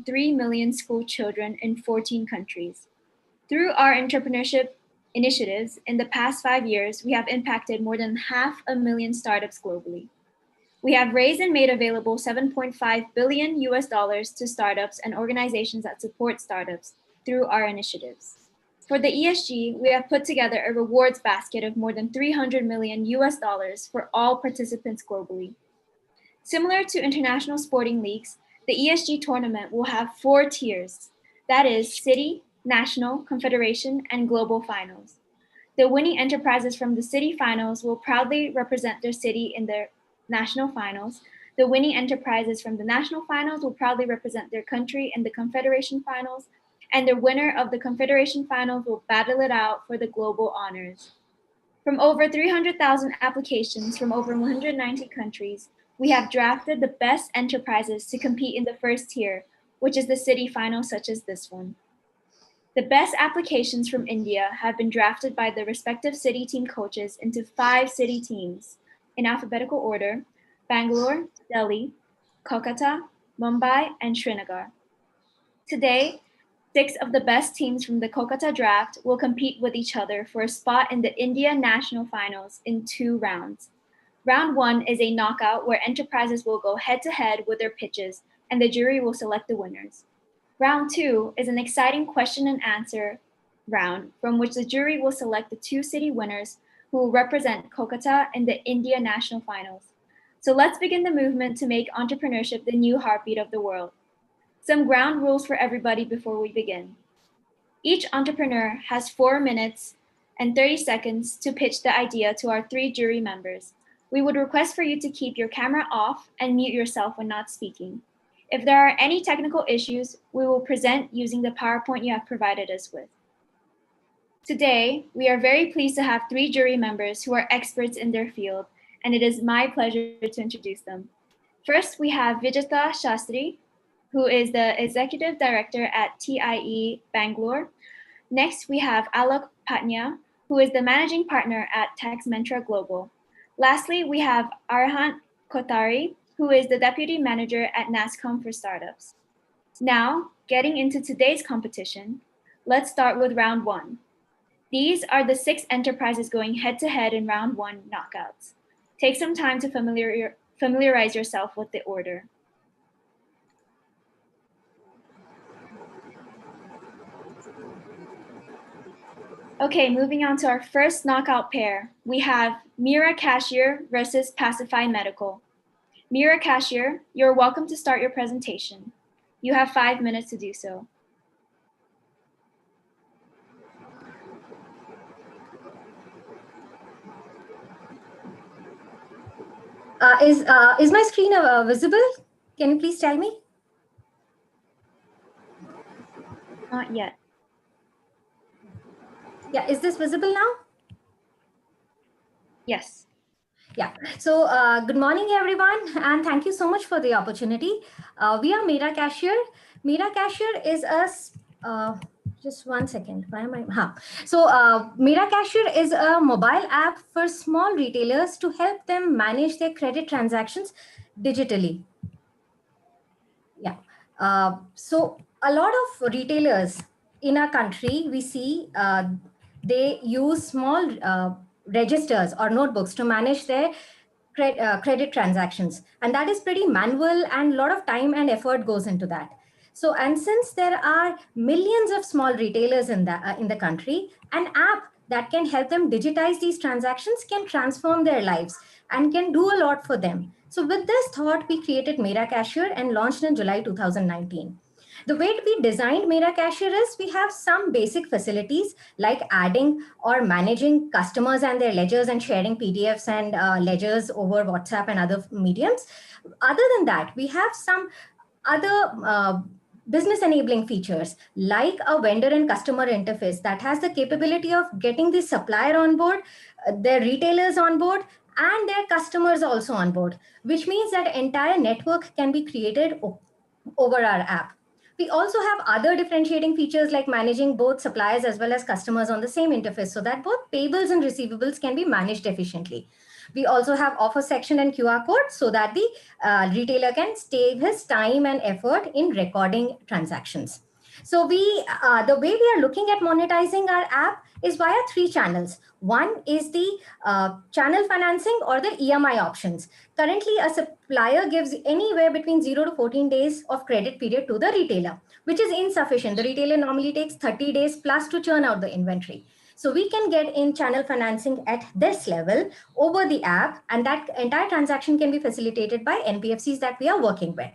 3 million school children in 14 countries. Through our entrepreneurship initiatives in the past 5 years, we have impacted more than 500,000 startups globally. We have raised and made available $7.5 billion to startups and organizations that support startups through our initiatives. For the ESG, we have put together a rewards basket of more than $300 million for all participants globally. Similar to international sporting leagues, the ESG tournament will have 4 tiers. That is city, national, confederation, and global finals. The winning enterprises from the city finals will proudly represent their city in their national finals. The winning enterprises from the national finals will proudly represent their country in the confederation finals, and the winner of the confederation finals will battle it out for the global honors. From over 300,000 applications from over 190 countries, we have drafted the best enterprises to compete in the first tier, which is the city final such as this one. The best applications from India have been drafted by the respective city team coaches into 5 city teams in alphabetical order: Bangalore, Delhi, Kolkata, Mumbai, and Srinagar. Today, 6 of the best teams from the Kolkata draft will compete with each other for a spot in the India National Finals in 2 rounds. Round 1 is a knockout where enterprises will go head-to-head with their pitches, and the jury will select the winners. Round 2 is an exciting question and answer round from which the jury will select the 2 city winners who will represent Kolkata in the India National Finals. So let's begin the movement to make entrepreneurship the new heartbeat of the world. Some ground rules for everybody before we begin. Each entrepreneur has 4 minutes and 30 seconds to pitch the idea to our 3 jury members. We would request for you to keep your camera off and mute yourself when not speaking. If there are any technical issues, we will present using the PowerPoint you have provided us with. Today, we are very pleased to have 3 jury members who are experts in their field, and it is my pleasure to introduce them. First, we have Vijata Shastri, who is the Executive Director at TIE Bangalore. Next, we have Alok Patnia, who is the Managing Partner at TaxMentra Global. Lastly, we have Arhant Kothari, who is the Deputy Manager at NASCOM for Startups. Now, getting into today's competition, let's start with round 1. These are the 6 enterprises going head-to-head in round 1 knockouts. Take some time to familiarize yourself with the order. Okay, moving on to our first knockout pair. We have Mira Cashier versus Pacify Medical. Mira Cashier, you're welcome to start your presentation. You have 5 minutes to do so. Is my screen visible? Can you please tell me? Not yet. Yeah, is this visible now? Yes. Yeah, so good morning, everyone, and thank you so much for the opportunity. We are Mira Cashier. Mira Cashier is a, just one second, why am I? So Mira Cashier is a mobile app for small retailers to help them manage their credit transactions digitally. Yeah, so a lot of retailers in our country, we see they use small registers or notebooks to manage their credit transactions. And that is pretty manual, and a lot of time and effort goes into that. So, and since there are millions of small retailers in the country, an app that can help them digitize these transactions can transform their lives and can do a lot for them. So with this thought, we created Mera Cashier and launched in July 2019. The way we designed Mera Cashier is we have some basic facilities like adding or managing customers and their ledgers and sharing PDFs and ledgers over WhatsApp and other mediums. Other than that, we have some other business enabling features like a vendor and customer interface that has the capability of getting the supplier on board, their retailers on board, and their customers also on board, which means that entire network can be created over our app. We also have other differentiating features like managing both suppliers as well as customers on the same interface so that both payables and receivables can be managed efficiently. We also have offer section and QR code so that the retailer can save his time and effort in recording transactions. So the way we are looking at monetizing our app is via 3 channels. One is the channel financing or the EMI options. Currently, a supplier gives anywhere between 0 to 14 days of credit period to the retailer, which is insufficient. The retailer normally takes 30 days plus to churn out the inventory. So we can get in channel financing at this level over the app, and that entire transaction can be facilitated by NBFCs that we are working with.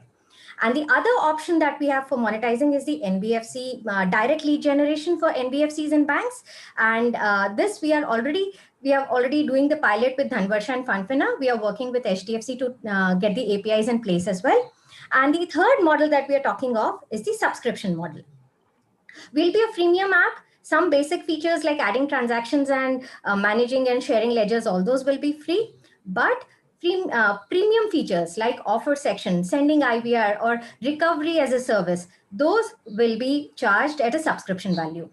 And the other option that we have for monetizing is the NBFC direct lead generation for NBFCs and banks. And this we are already doing the pilot with Dhanvarsha and Funfina. We are working with HDFC to get the APIs in place as well. And the third model that we are talking of is the subscription model. Will be a freemium app. Some basic features like adding transactions and managing and sharing ledgers, all those will be free. But premium features like offer section, sending IVR, or recovery as a service, those will be charged at a subscription value.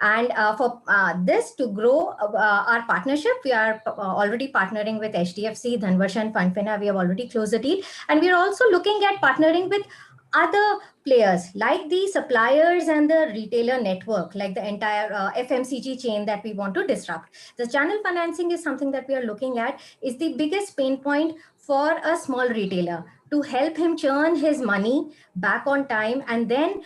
And for this to grow our partnership, we are already partnering with HDFC, Dhanvarsha and Funfina. We have already closed the deal. And we are also looking at partnering with other players like the suppliers and the retailer network, like the entire FMCG chain that we want to disrupt. The channel financing is something that we are looking at, is the biggest pain point for a small retailer, to help him churn his money back on time, and then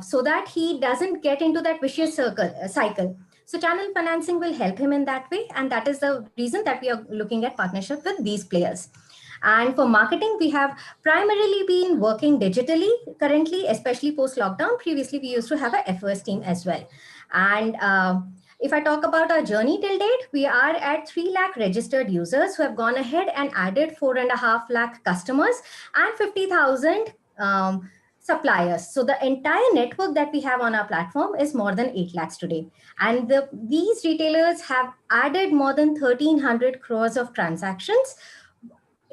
so that he doesn't get into that vicious cycle. So channel financing will help him in that way. And that is the reason that we are looking at partnership with these players. And for marketing, we have primarily been working digitally currently, especially post-lockdown. Previously, we used to have a FOS team as well. And if I talk about our journey till date, we are at 3 lakh registered users who have gone ahead and added 4.5 lakh customers and 50,000 suppliers. So the entire network that we have on our platform is more than 8 lakhs today. And these retailers have added more than 1,300 crores of transactions.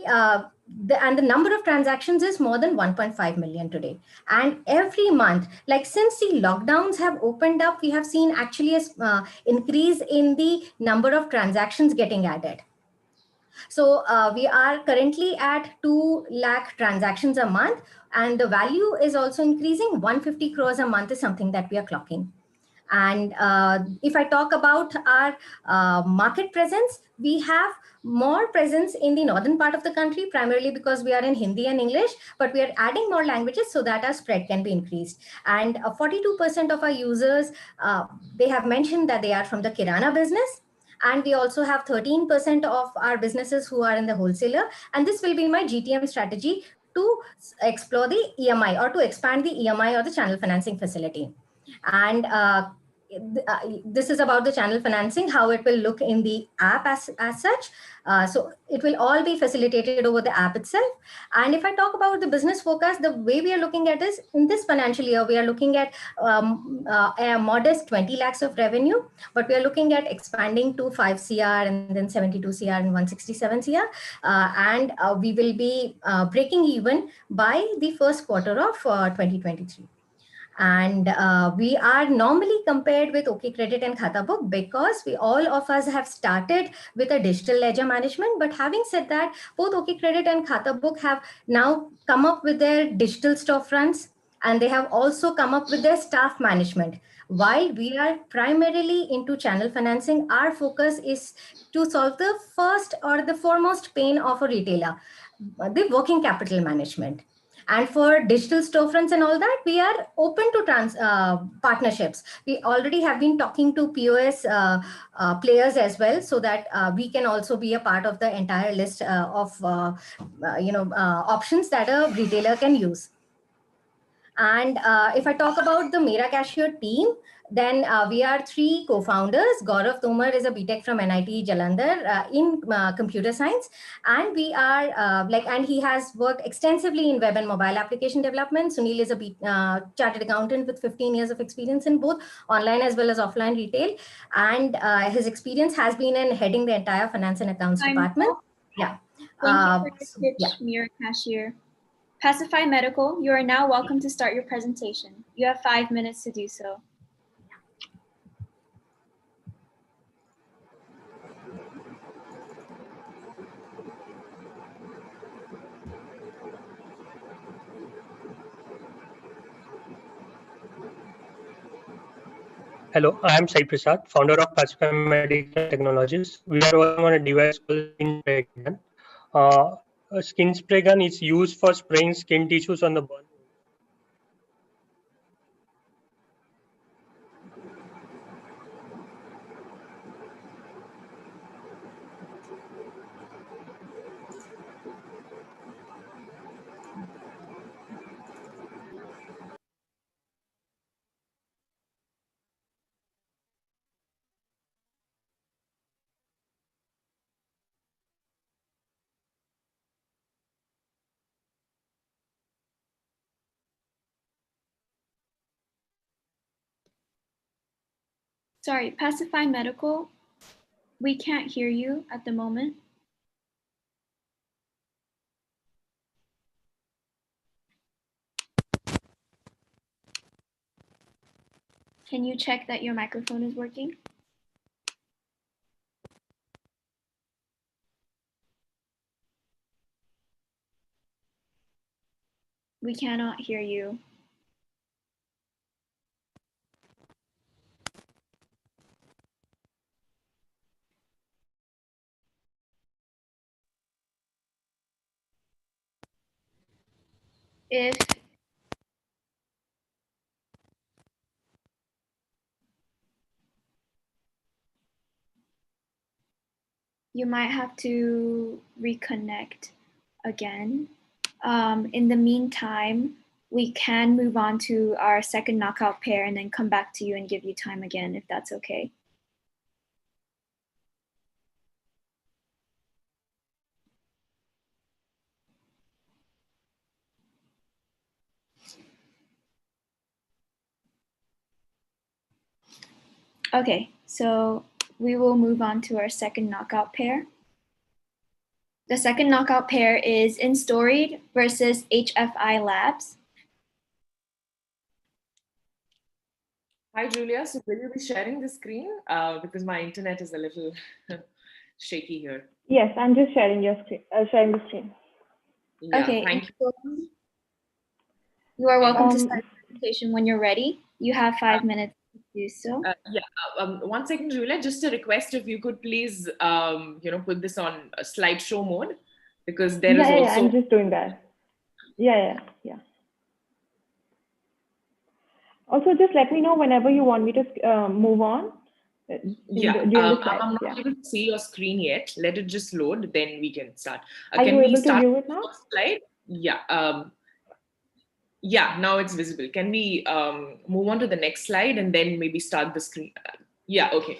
And the number of transactions is more than 1.5 million today. And every month, like since the lockdowns have opened up, we have seen actually a increase in the number of transactions getting added. So we are currently at 2 lakh transactions a month, and the value is also increasing. 150 crores a month is something that we are clocking. And if I talk about our market presence, we have more presence in the northern part of the country, primarily because we are in Hindi and English, but we are adding more languages so that our spread can be increased. And 42% of our users, they have mentioned that they are from the Kirana business. And we also have 13% of our businesses who are in the wholesaler. And this will be my GTM strategy to explore the EMI, or to expand the EMI or the channel financing facility. And this is about the channel financing, how it will look in the app as such. So it will all be facilitated over the app itself. And if I talk about the business forecast, the way we are looking at this, in this financial year, we are looking at a modest 20 lakhs of revenue, but we are looking at expanding to 5 CR and then 72 CR and 167 CR. And we will be breaking even by the first quarter of 2023. And we are normally compared with OK Credit and Khata Book because all of us have started with a digital ledger management. But having said that, both OK Credit and Khata Book have now come up with their digital storefronts, and they have also come up with their staff management. While we are primarily into channel financing, our focus is to solve the first or the foremost pain of a retailer, the working capital management. And for digital storefronts and all that, we are open to partnerships. We already have been talking to POS players as well, so that we can also be a part of the entire list of options that a retailer can use. And if I talk about the Mera Cashier team, then we are 3 co-founders. Gaurav Tomar is a BTech from NIT Jalandhar in computer science. And we are and he has worked extensively in web and mobile application development. Sunil is a chartered accountant with 15 years of experience in both online as well as offline retail. And his experience has been in heading the entire finance and accounts department. Yeah. Thank you for your pitch, Mera Cashier. Pacify Medical, you are now welcome to start your presentation. You have 5 minutes to do so. Hello, I am Sai Prasad, founder of Pacify Medical Technologies. We are working on a device called Skin Spray Gun. A skin spray gun is used for spraying skin tissues on the burn. Sorry, Pacify Medical, we can't hear you at the moment. Can you check that your microphone is working? We cannot hear you. If you might have to reconnect again. In the meantime, we can move on to our second knockout pair and then come back to you and give you time again, if that's okay. Okay, so we will move on to our second knockout pair. The second knockout pair is InStoried versus HFI Labs. Hi, Julia. So will you be sharing the screen? Because my internet is a little shaky here. Yes, I'm just sharing your screen. Sharing the screen. Yeah, Okay, thank you. You are welcome to start the presentation when you're ready. You have 5 minutes to do so. Yeah. 1 second, Julia. Just a request, if you could please, put this on slideshow mode, because there is also. Yeah, I'm just doing that. Yeah. Also, just let me know whenever you want me to move on. I'm not able to see your screen yet. Let it just load, then we can start. Are you able to view it now? Slide? Yeah. Yeah, now it's visible. Can we move on to the next slide and then maybe start the screen? Yeah, okay.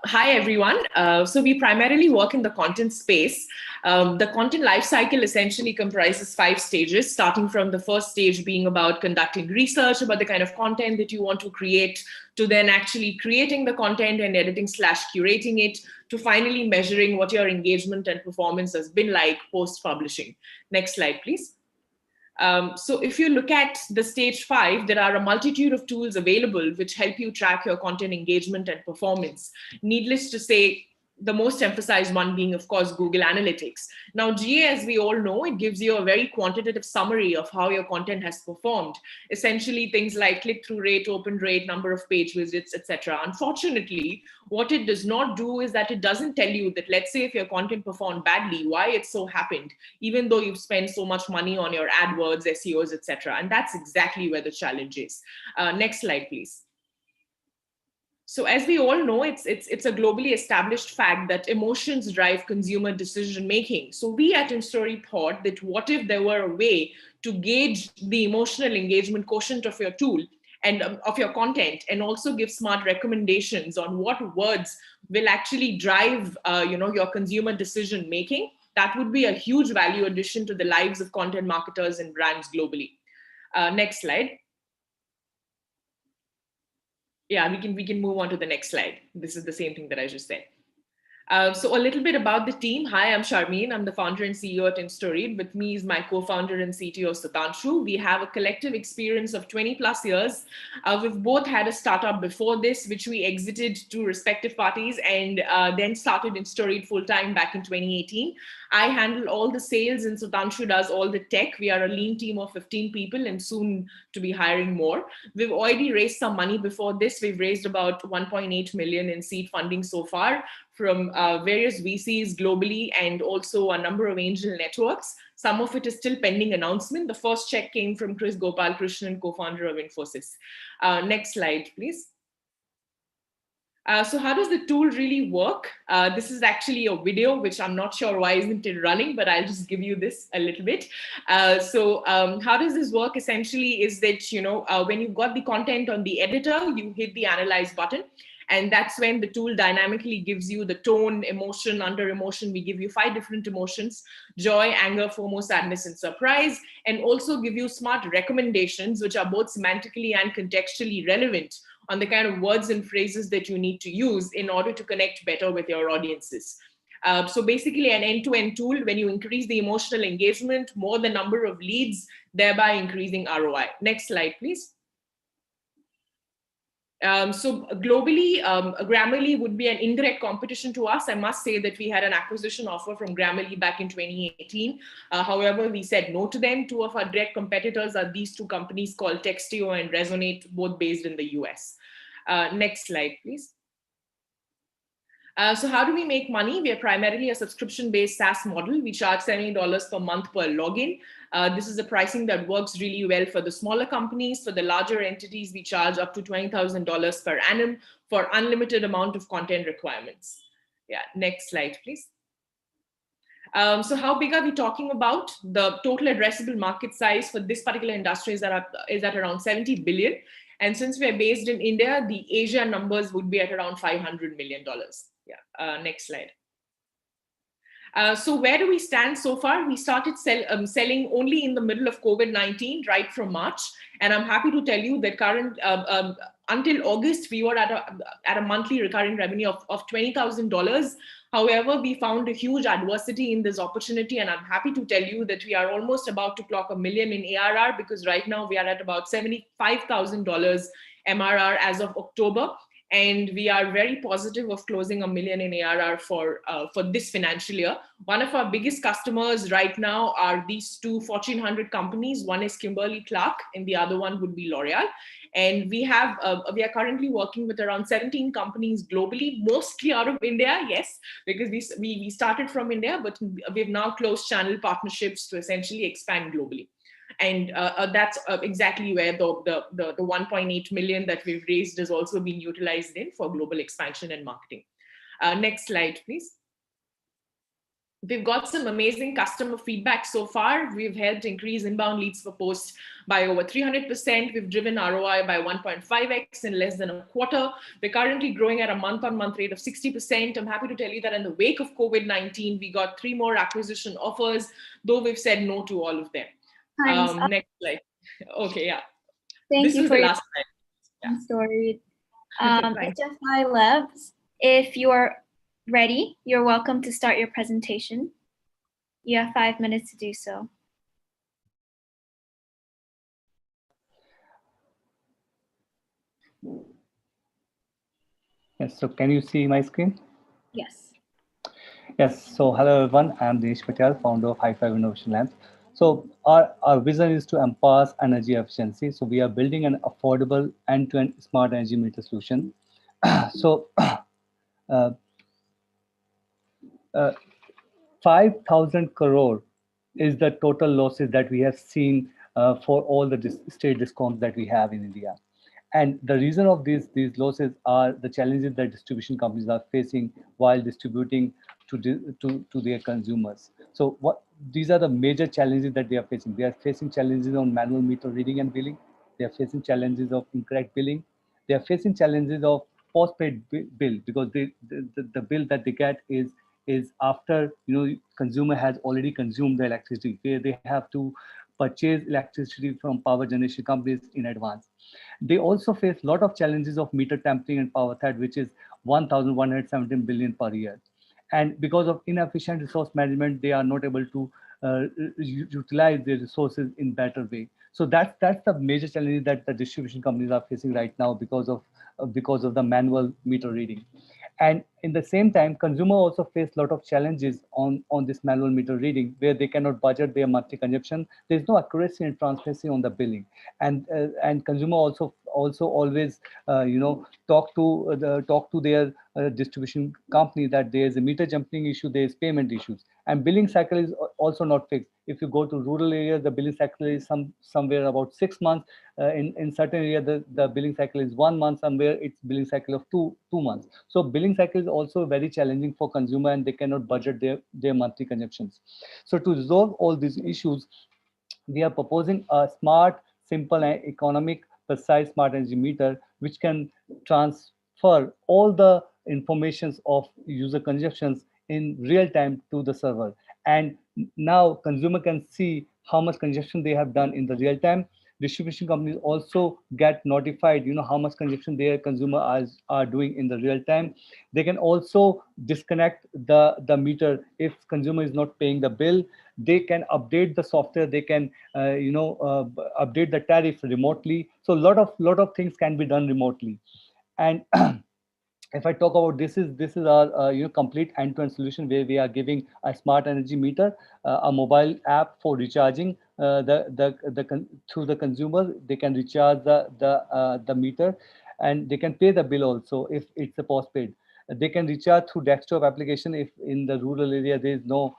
Hi, everyone. So we primarily work in the content space. The content lifecycle essentially comprises 5 stages, starting from the first stage being about conducting research about the kind of content that you want to create, to then actually creating the content and editing/curating it, to finally measuring what your engagement and performance has been like post-publishing. Next slide, please. So if you look at the stage 5, there are a multitude of tools available which help you track your content engagement and performance. Needless to say, the most emphasized one being, of course, Google Analytics. Now, GA, as we all know, it gives you a very quantitative summary of how your content has performed. Essentially, things like click-through rate, open rate, number of page visits, etc. Unfortunately, what it does not do is that it doesn't tell you that, let's say, if your content performed badly, why it so happened, even though you've spent so much money on your AdWords, SEOs, etc. And that's exactly where the challenge is. Next slide, please. So as we all know, it's a globally established fact that emotions drive consumer decision making. So we at InStory thought that what if there were a way to gauge the emotional engagement quotient of your tool and of your content, and also give smart recommendations on what words will actually drive your consumer decision making. That would be a huge value addition to the lives of content marketers and brands globally. Next slide. Yeah, we can move on to the next slide. This is the same thing that I just said. So a little bit about the team. Hi, I'm Charmaine. I'm the founder and CEO at InStoried. With me is my co-founder and CTO, Satanshu. We have a collective experience of 20 plus years. We've both had a startup before this, which we exited to respective parties, and then started InStoried full-time back in 2018. I handle all the sales and Sutanshu does all the tech. We are a lean team of 15 people and soon to be hiring more. We've already raised some money before this. We've raised about 1.8 million in seed funding so far from various VCs globally and also a number of angel networks. Some of it is still pending announcement. The first check came from Chris Gopalakrishnan, co-founder of Infosys. Next slide, please. So how does the tool really work? This is actually a video, which I'm not sure why isn't it running, but I'll just give you this a little bit. So how does this work essentially is that, you know, when you've got the content on the editor, you hit the analyze button. And that's when the tool dynamically gives you the tone, emotion, under emotion. We give you 5 different emotions: joy, anger, FOMO, sadness, and surprise, and also give you smart recommendations, which are both semantically and contextually relevant on the kind of words and phrases that you need to use in order to connect better with your audiences. So basically an end-to-end tool. When you increase the emotional engagement, more the number of leads, thereby increasing ROI. Next slide, please. So globally, Grammarly would be an indirect competition to us. I must say that we had an acquisition offer from Grammarly back in 2018. However, we said no to them. 2 of our direct competitors are these 2 companies called Textio and Resonate, both based in the US. Next slide, please. So how do we make money? We are primarily a subscription-based SaaS model. We charge $70 per month per login. This is a pricing that works really well for the smaller companies. For the larger entities, we charge up to $20,000 per annum for unlimited amount of content requirements. Yeah, next slide, please. So how big are we talking about? The total addressable market size for this particular industry is at around 70 billion. And since we're based in India, the Asia numbers would be at around $500 million. Yeah, next slide. So where do we stand so far? We started selling only in the middle of COVID-19, right from March. And I'm happy to tell you that until August, we were at a monthly recurring revenue of $20,000. However, we found a huge adversity in this opportunity. And I'm happy to tell you that we are almost about to clock $1 million in ARR, because right now we are at about $75,000 MRR as of October. And we are very positive of closing $1 million in ARR for this financial year. One of our biggest customers right now are these 2 Fortune 100 companies. One is Kimberly-Clark and the other one would be L'Oreal. And we are currently working with around 17 companies globally, mostly out of India, yes, because we started from India, but we've now closed channel partnerships to essentially expand globally. And that's exactly where the 1.8 million that we've raised is also being utilized in for global expansion and marketing. Next slide, please. We've got some amazing customer feedback so far. We've helped increase inbound leads for posts by over 300%. We've driven ROI by 1.5x in less than a quarter. We're currently growing at a month-on-month rate of 60%. I'm happy to tell you that in the wake of COVID-19, we got 3 more acquisition offers, though we've said no to all of them. Next slide. Okay, yeah. Thank you for the your last slide. Yeah. story. HFI Labs, if you're ready, you're welcome to start your presentation. You have 5 minutes to do so. Yes, so can you see my screen? Yes. Yes, so hello everyone, I'm Jesh Patel, founder of High Five Innovation Labs. So our vision is to empower energy efficiency. So we are building an affordable end-to-end smart energy meter solution. So 5,000 crore is the total losses that we have seen for all the state discoms that we have in India. And the reason of these losses are the challenges that distribution companies are facing while distributing to their consumers. So these are the major challenges that they are facing. They are facing challenges on manual meter reading and billing. They are facing challenges of incorrect billing. They are facing challenges of postpaid bill, because the bill that they get is after consumer has already consumed the electricity. They have to purchase electricity from power generation companies in advance. They also face a lot of challenges of meter tampering and power theft, which is 1,117 billion per year. And because of inefficient resource management, they are not able to utilize their resources in better way. So that's the major challenge that the distribution companies are facing right now because of the manual meter reading. And in the same time, consumer also face a lot of challenges on this manual meter reading, where they cannot budget their monthly consumption. There's no accuracy and transparency on the billing, and consumer also always talk to their distribution company that there's a meter jumping issue, there's payment issues, and billing cycle is also not fixed. If you go to rural areas, the billing cycle is somewhere about 6 months. In certain area, the billing cycle is 1 month. Somewhere it's billing cycle of two months. So billing cycle is also very challenging for consumer, and they cannot budget their monthly consumptions. So to resolve all these issues, we are proposing a smart, simple, and economic, precise smart energy meter, which can transfer all the informations of user consumptions in real time to the server. And now consumer can see how much consumption they have done in the real time. Distribution companies also get notified, how much consumption their consumer are doing in the real time. They can also disconnect the meter if consumer is not paying the bill. They can update the software. They can update the tariff remotely. So lot of things can be done remotely. And if I talk about this is our complete end-to-end solution, where we are giving a smart energy meter, a mobile app for recharging through the consumer. They can recharge the meter, and they can pay the bill also if it's a postpaid. They can recharge through desktop application if in the rural area there is no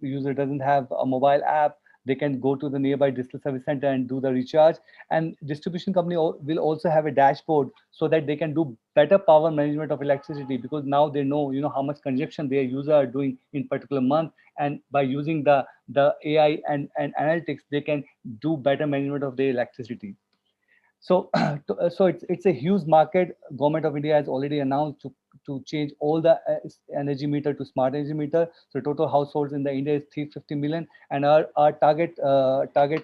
user doesn't have a mobile app. They can go to the nearby digital service center and do the recharge. And distribution company will also have a dashboard so that they can do better power management of electricity, because now they know how much consumption their user are doing in particular month. And by using the AI and analytics, they can do better management of their electricity. So, so it's a huge market. Government of India has already announced to change all the energy meter to smart energy meter. So total households in the India is 350 million, and our target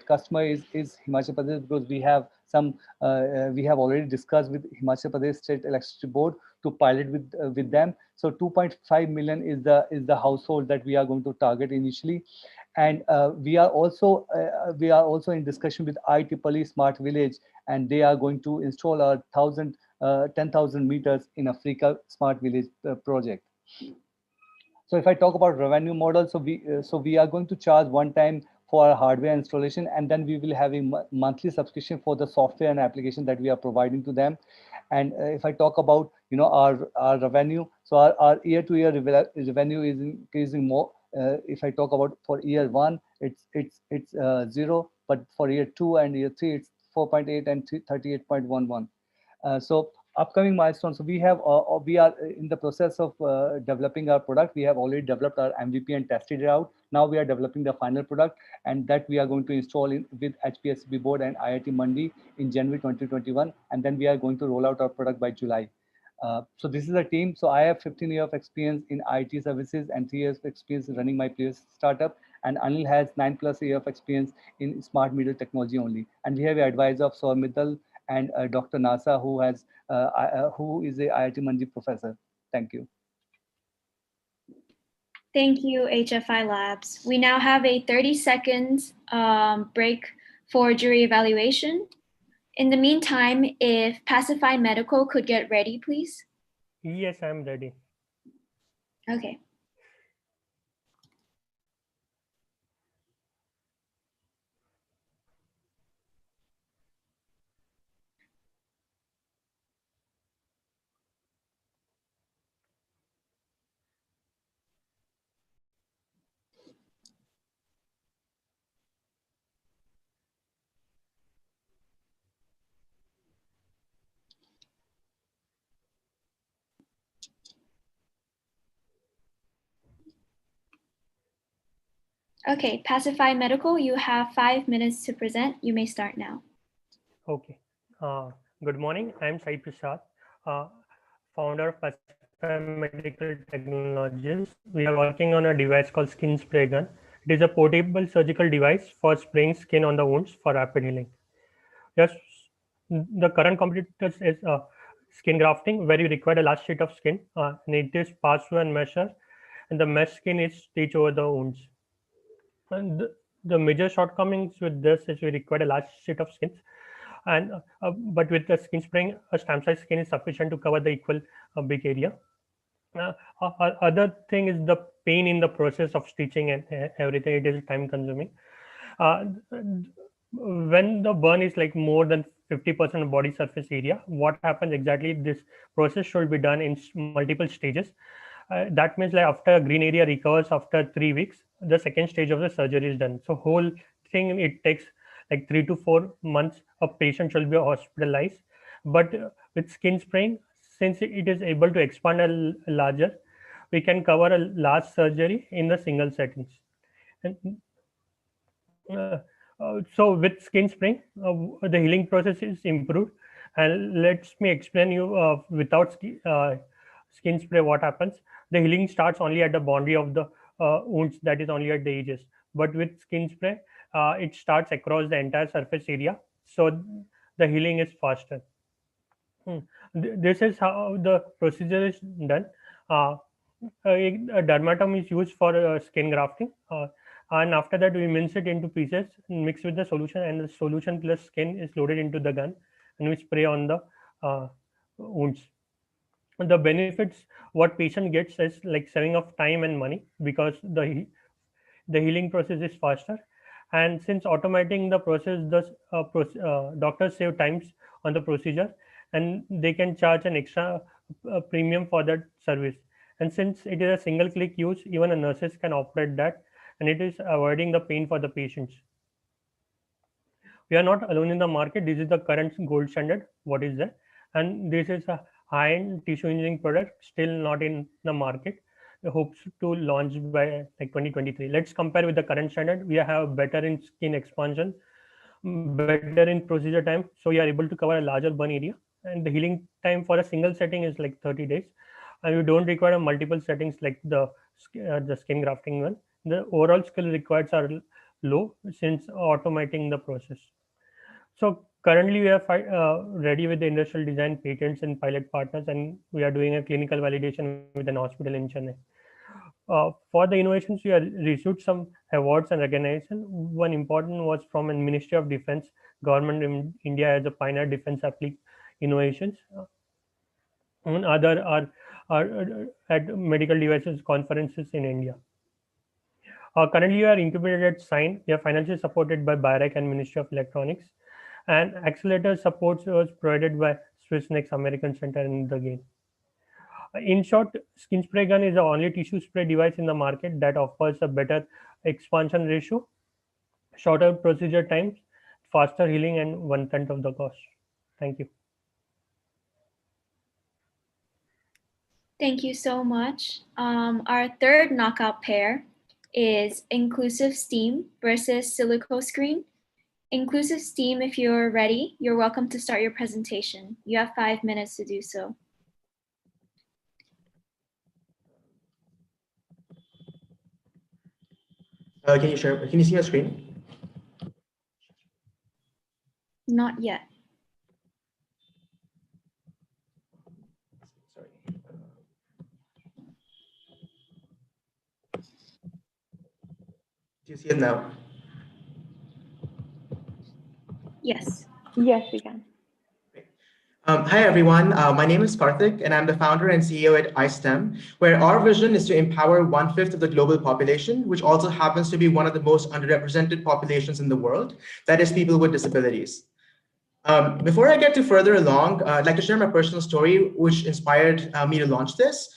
customer is Himachal Pradesh, because we have already discussed with Himachal Pradesh State Electricity Board to pilot with them. So 2.5 million is the household that we are going to target initially. And we are also in discussion with IEEE Smart Village, and they are going to install our 10,000 meters in Africa Smart Village project. So if I talk about revenue model, so we are going to charge one time for our hardware installation, and then we will have a monthly subscription for the software and application that we are providing to them. And if I talk about our revenue, so our year-to-year revenue is increasing more. If I talk about for year one, it's 0, but for year 2 and year 3, it's 4.8 and 38.11. So upcoming milestones. So we are in the process of developing our product. We have already developed our MVP and tested it out. Now we are developing the final product, and that we are going to install with HPSCB board and IIT Mandi in January 2021, and then we are going to roll out our product by July. So this is a team. So I have 15 years of experience in IT services and 3 years of experience running my previous startup. And Anil has 9+ years of experience in smart meter technology only. And we have an advisor of Saurabh and Dr. Nasa, who is a IIT Mandi professor. Thank you. Thank you, HFI Labs. We now have a 30 seconds break for jury evaluation. In the meantime, if Pacify Medical could get ready, please. Yes, I'm ready. Okay. Okay, Pacify Medical, you have 5 minutes to present. You may start now. Okay. Good morning. I'm Sai Prasad, founder of Pacify Medical Technologies. We are working on a device called Skin Spray Gun. It is a portable surgical device for spraying skin on the wounds for rapid healing. Yes, the current competitors is skin grafting, where you require a large sheet of skin, and it is passed through and measure, and the mesh skin is stitched over the wounds. And the major shortcomings with this is we require a large sheet of skin. But with the skin spraying, a stamp size skin is sufficient to cover the equal big area. Other thing is the pain in the process of stitching and everything. It is time consuming. When the burn is like more than 50% of body surface area, what happens exactly? This process should be done in multiple stages. That means like after green area recovers after 3 weeks, the second stage of the surgery is done. So whole thing, it takes like 3 to 4 months. A patient should be hospitalized. But with skin spraying, since it is able to expand a larger, we can cover a large surgery in the single settings. And so with skin spraying, the healing process is improved. And let me explain you without skin spray what happens. The healing starts only at the boundary of the wounds, that is only at the edges. But with skin spray, it starts across the entire surface area, so the healing is faster. This is how the procedure is done. A dermatom is used for skin grafting, and after that we mince it into pieces, mix with the solution, and the solution plus skin is loaded into the gun, and we spray on the wounds. The benefits what patient gets is like saving of time and money, because the healing process is faster. And since automating the process, the doctors save times on the procedure, and they can charge an extra premium for that service. And since it is a single click use, even a nurses can operate that, and it is avoiding the pain for the patients. We are not alone in the market. This is the current gold standard what is there, and this is a high-end tissue engineering product still not in the market. It hopes to launch by like 2023. Let's compare with the current standard. We have better in skin expansion, better in procedure time, so we are able to cover a larger burn area, and the healing time for a single setting is like 30 days, and you don't require multiple settings like the skin grafting one. The overall skill required are low since automating the process. So currently we are ready with the industrial design patents and pilot partners, and we are doing a clinical validation with an hospital in Chennai. For the innovations, we have received some awards and recognition. One important was from the Ministry of Defense, government in India as a pioneer defense innovations. And other are at medical devices conferences in India. Currently, we are incubated at SIGN. We are financially supported by BIRAC and Ministry of Electronics. And accelerator support was provided by Swiss Next American Center in the game. In short, skin spray gun is the only tissue spray device in the market that offers a better expansion ratio, shorter procedure times, faster healing, and 1/10 of the cost. Thank you. Thank you so much. Our third knockout pair is inclusive steam versus silico screen. Inclusive steam, if you're ready, you're welcome to start your presentation. You have 5 minutes to do so. Can you see my screen? Not yet. Sorry. Do you see it now? Yes. Yes, we can. Hi, everyone. My name is Karthik, and I'm the founder and CEO at iSTEM, where our vision is to empower 1/5 of the global population, which also happens to be one of the most underrepresented populations in the world, that is people with disabilities. Before I get to further along, I'd like to share my personal story, which inspired me to launch this.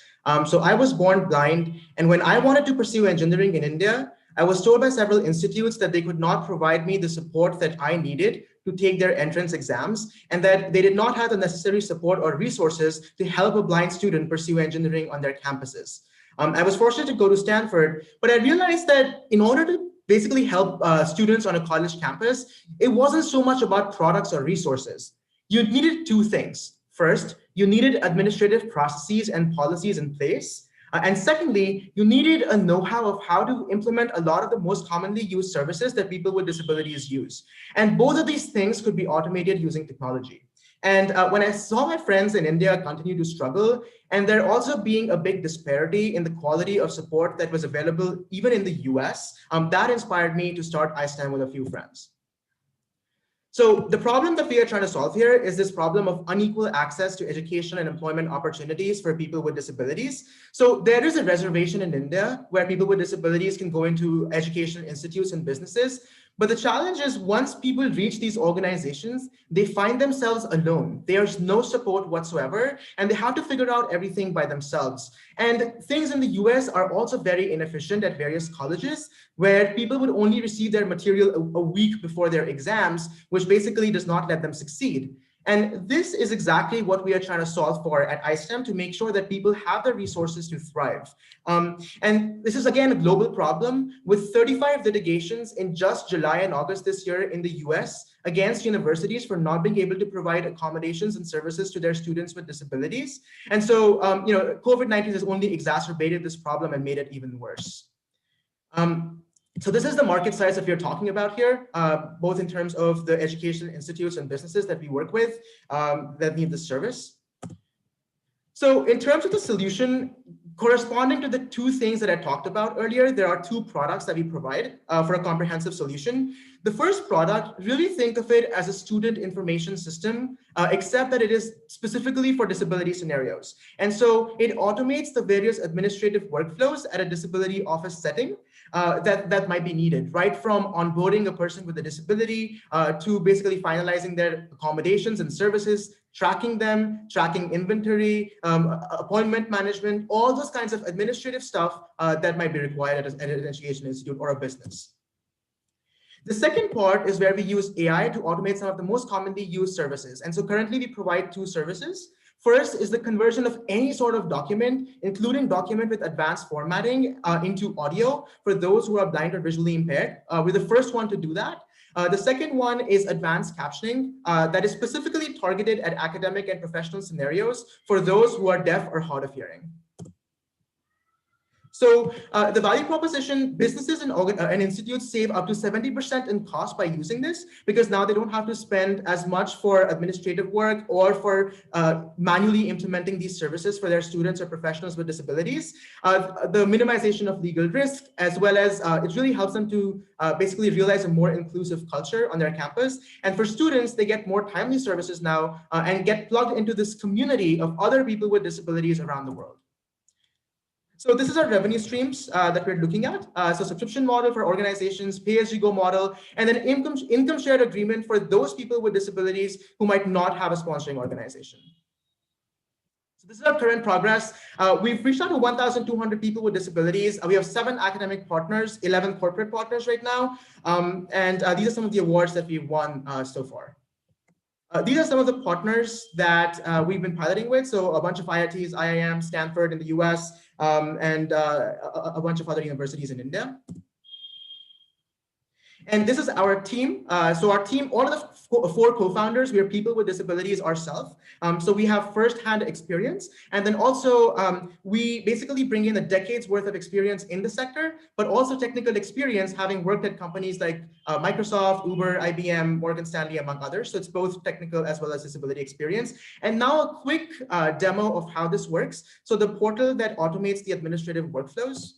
So I was born blind, and when I wanted to pursue engineering in India, I was told by several institutes that they could not provide me the support that I needed to take their entrance exams, and that they did not have the necessary support or resources to help a blind student pursue engineering on their campuses. I was fortunate to go to Stanford, but I realized that in order to basically help students on a college campus, it wasn't so much about products or resources. You needed two things. First, you needed administrative processes and policies in place. And secondly, you needed a know-how of how to implement a lot of the most commonly used services that people with disabilities use. And both of these things could be automated using technology. And when I saw my friends in India continue to struggle, and there also being a big disparity in the quality of support that was available even in the US, that inspired me to start iSTEM with a few friends. So the problem that we are trying to solve here is this problem of unequal access to education and employment opportunities for people with disabilities. So there is a reservation in India where people with disabilities can go into educational institutes and businesses. But the challenge is once people reach these organizations, they find themselves alone. There's no support whatsoever, and they have to figure out everything by themselves. And things in the US are also very inefficient at various colleges, where people would only receive their material a week before their exams, which basically does not let them succeed. And this is exactly what we are trying to solve for at iSTEM, to make sure that people have the resources to thrive. And this is, again, a global problem with 35 litigations in just July and August this year in the US against universities for not being able to provide accommodations and services to their students with disabilities. And so, COVID-19 has only exacerbated this problem and made it even worse. So this is the market size that we're talking about here, both in terms of the education institutes and businesses that we work with that need this service. So in terms of the solution, corresponding to the two things that I talked about earlier, there are two products that we provide for a comprehensive solution. The first product, really think of it as a student information system, except that it is specifically for disability scenarios. And so it automates the various administrative workflows at a disability office setting that might be needed, right from onboarding a person with a disability to basically finalizing their accommodations and services, tracking them, tracking inventory, appointment management, all those kinds of administrative stuff that might be required at an education institute or a business. The second part is where we use AI to automate some of the most commonly used services. And so currently we provide two services. First is the conversion of any sort of document, including document with advanced formatting into audio for those who are blind or visually impaired. We're the first one to do that. The second one is advanced captioning that is specifically targeted at academic and professional scenarios for those who are deaf or hard of hearing. So the value proposition, businesses and institutes save up to 70% in cost by using this, because now they don't have to spend as much for administrative work or for manually implementing these services for their students or professionals with disabilities. The minimization of legal risk, as well as it really helps them to basically realize a more inclusive culture on their campus. And for students, they get more timely services now and get plugged into this community of other people with disabilities around the world. So this is our revenue streams that we're looking at. So subscription model for organizations, pay-as-you-go model, and then income shared agreement for those people with disabilities who might not have a sponsoring organization. So this is our current progress. We've reached out to 1,200 people with disabilities. We have 7 academic partners, 11 corporate partners right now. And these are some of the awards that we've won so far. These are some of the partners that we've been piloting with. So a bunch of IITs, IIM, Stanford in the US, and a bunch of other universities in India. And this is our team. So our team, all of the 4 co-founders, we are people with disabilities ourselves. So we have firsthand experience. And then also we basically bring in a decade's worth of experience in the sector, but also technical experience having worked at companies like Microsoft, Uber, IBM, Morgan Stanley, among others. So it's both technical as well as disability experience. And now a quick demo of how this works. So the portal that automates the administrative workflows.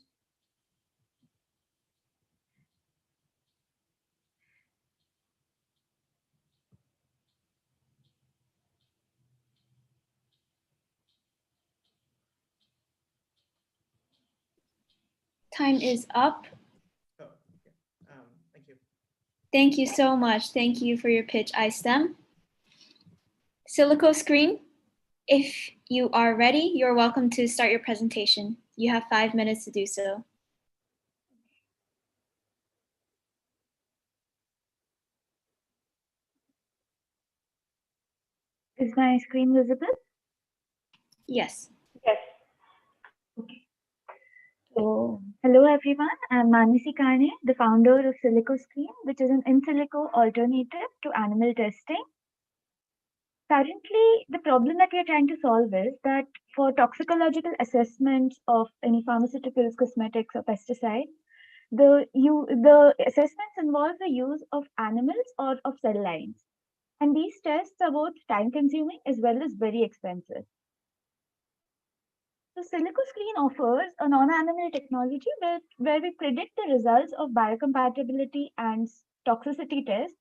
Time is up. Oh, okay. Thank you. Thank you so much. Thank you for your pitch, iSTEM. Silico screen, if you are ready, you're welcome to start your presentation. You have 5 minutes to do so. Is my screen visible? Yes. Yes. Okay. So, hello everyone. I'm Manasi Karne, the founder of Silico Screen, which is an in silico alternative to animal testing. Currently, the problem that we are trying to solve is that for toxicological assessments of any pharmaceuticals, cosmetics, or pesticides, the assessments involve the use of animals or of cell lines. And these tests are both time consuming as well as very expensive. So Silico Screen offers a non-animal technology where we predict the results of biocompatibility and toxicity tests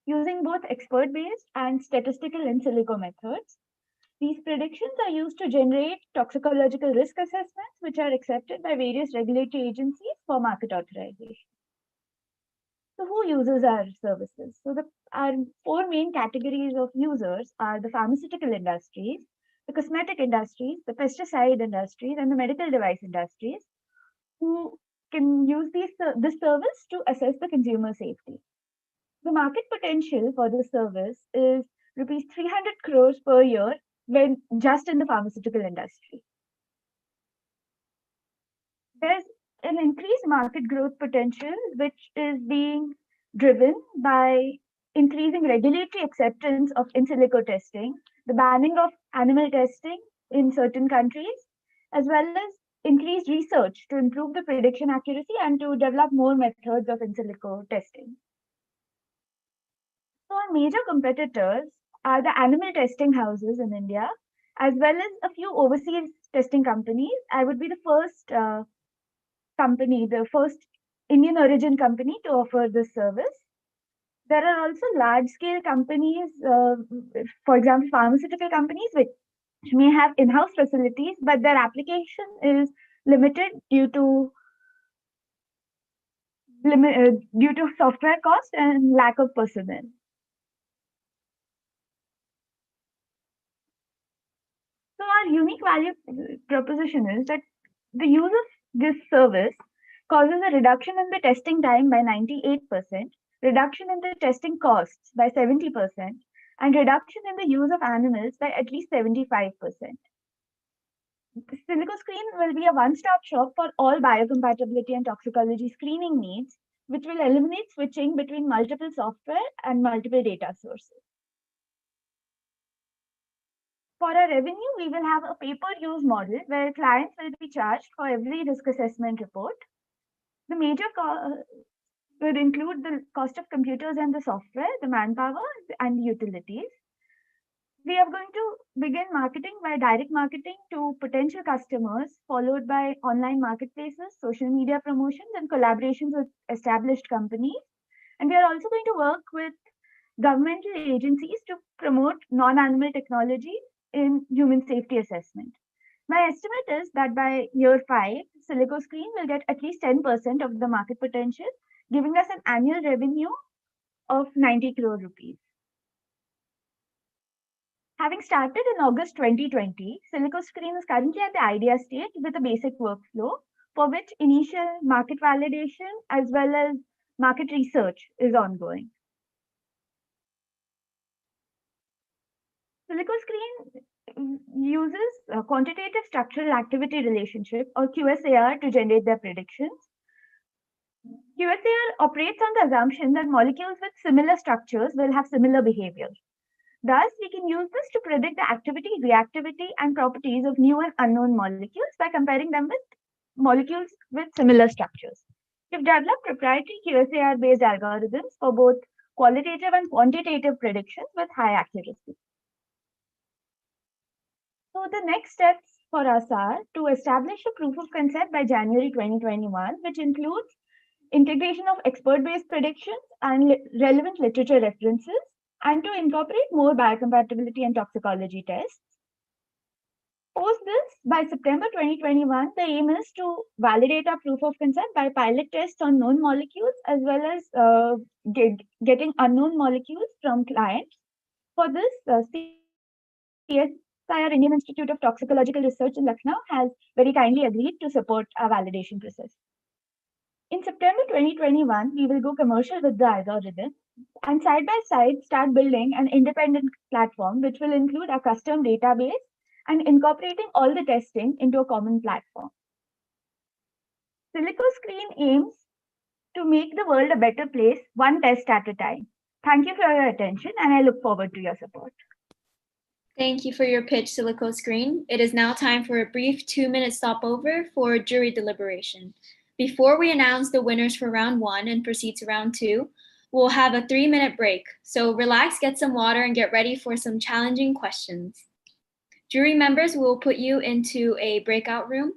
using both expert-based and statistical in silico methods. These predictions are used to generate toxicological risk assessments, which are accepted by various regulatory agencies for market authorization. So who uses our services? So our four main categories of users are the pharmaceutical industries, the cosmetic industries, the pesticide industries, and the medical device industries, who can use this service to assess the consumer safety. The market potential for this service is rupees 300 crores per year when just in the pharmaceutical industry. There's an increased market growth potential, which is being driven by increasing regulatory acceptance of in silico testing, the banning of animal testing in certain countries, as well as increased research to improve the prediction accuracy and to develop more methods of in silico testing. So our major competitors are the animal testing houses in India, as well as a few overseas testing companies. I would be the first company, the first Indian origin company to offer this service. There are also large scale companies, for example, pharmaceutical companies, which may have in-house facilities, but their application is limited due to software cost and lack of personnel. So our unique value proposition is that the use of this service causes a reduction in the testing time by 98%, reduction in the testing costs by 70%, and reduction in the use of animals by at least 75%. The Silico Screen will be a one-stop shop for all biocompatibility and toxicology screening needs, which will eliminate switching between multiple software and multiple data sources. For our revenue, we will have a pay-per-use model where clients will be charged for every risk assessment report. The major would include the cost of computers and the software, the manpower, and the utilities. We are going to begin marketing by direct marketing to potential customers, followed by online marketplaces, social media promotions, and collaborations with established companies. And we are also going to work with governmental agencies to promote non-animal technology in human safety assessment. My estimate is that by year 5, Silico Screen will get at least 10% of the market potential, giving us an annual revenue of 90 crore rupees. Having started in August 2020, Silico Screen is currently at the idea stage with a basic workflow for which initial market validation as well as market research is ongoing. Silico Screen uses a quantitative structural activity relationship or QSAR to generate their predictions. QSAR operates on the assumption that molecules with similar structures will have similar behavior. Thus, we can use this to predict the activity, reactivity, and properties of new and unknown molecules by comparing them with molecules with similar structures. We've developed proprietary QSAR-based algorithms for both qualitative and quantitative predictions with high accuracy. So the next steps for us are to establish a proof of concept by January 2021, which includes integration of expert-based predictions and relevant literature references, and to incorporate more biocompatibility and toxicology tests. Post this, by September 2021, the aim is to validate our proof of concept by pilot tests on known molecules as well as getting unknown molecules from clients. For this, CSIR Indian Institute of Toxicological Research in Lucknow has very kindly agreed to support our validation process. In September 2021, we will go commercial with the algorithm and side by side start building an independent platform which will include a custom database and incorporating all the testing into a common platform. Silico Screen aims to make the world a better place, one test at a time. Thank you for your attention, and I look forward to your support. Thank you for your pitch, Silico Screen. It is now time for a brief 2-minute stopover for jury deliberation. Before we announce the winners for round 1 and proceed to round 2, we'll have a 3-minute break. So relax, get some water, and get ready for some challenging questions. Jury members will put you into a breakout room.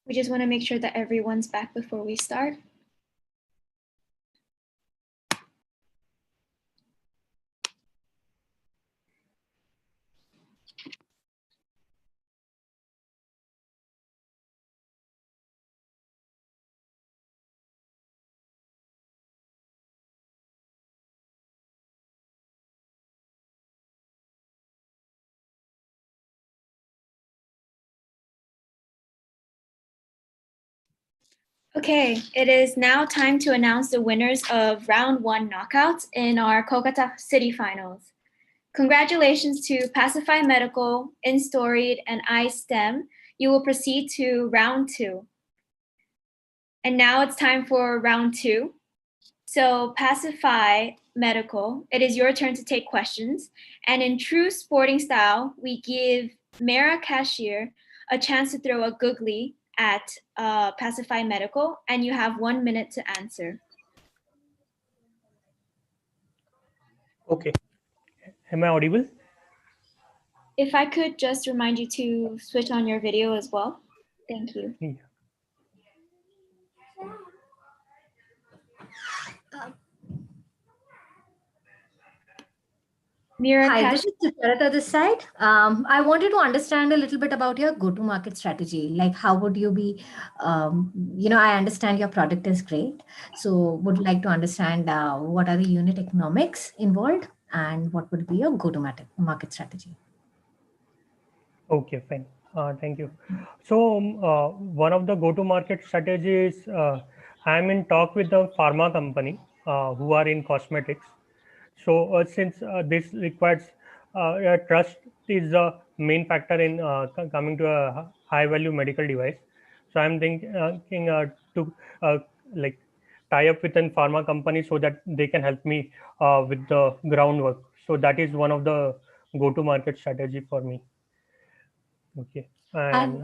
We just want to make sure that everyone's back before we start. Okay, it is now time to announce the winners of round 1 knockouts in our Kolkata City Finals. Congratulations to Pacify Medical, InStoried, and iSTEM. You will proceed to round 2. And now it's time for round 2. So Pacify Medical, it is your turn to take questions. And in true sporting style, we give Mera Cashier a chance to throw a googly at Pacify Medical, and you have 1 minute to answer. Okay. Am I audible? If I could just remind you to switch on your video as well. Thank you. Yeah. Mira Hi, Cash, this is Sucharita this side. I wanted to understand a little bit about your go-to-market strategy. Like, how would you be, I understand your product is great. So would like to understand what are the unit economics involved and what would be your go-to-market strategy? Okay, fine. Thank you. So one of the go-to-market strategies, I'm in talk with the pharma company who are in cosmetics. So since this requires trust is the main factor in coming to a high-value medical device. So I'm thinking to like tie up with a pharma company so that they can help me with the groundwork. So that is one of the go-to-market strategy for me. Okay, and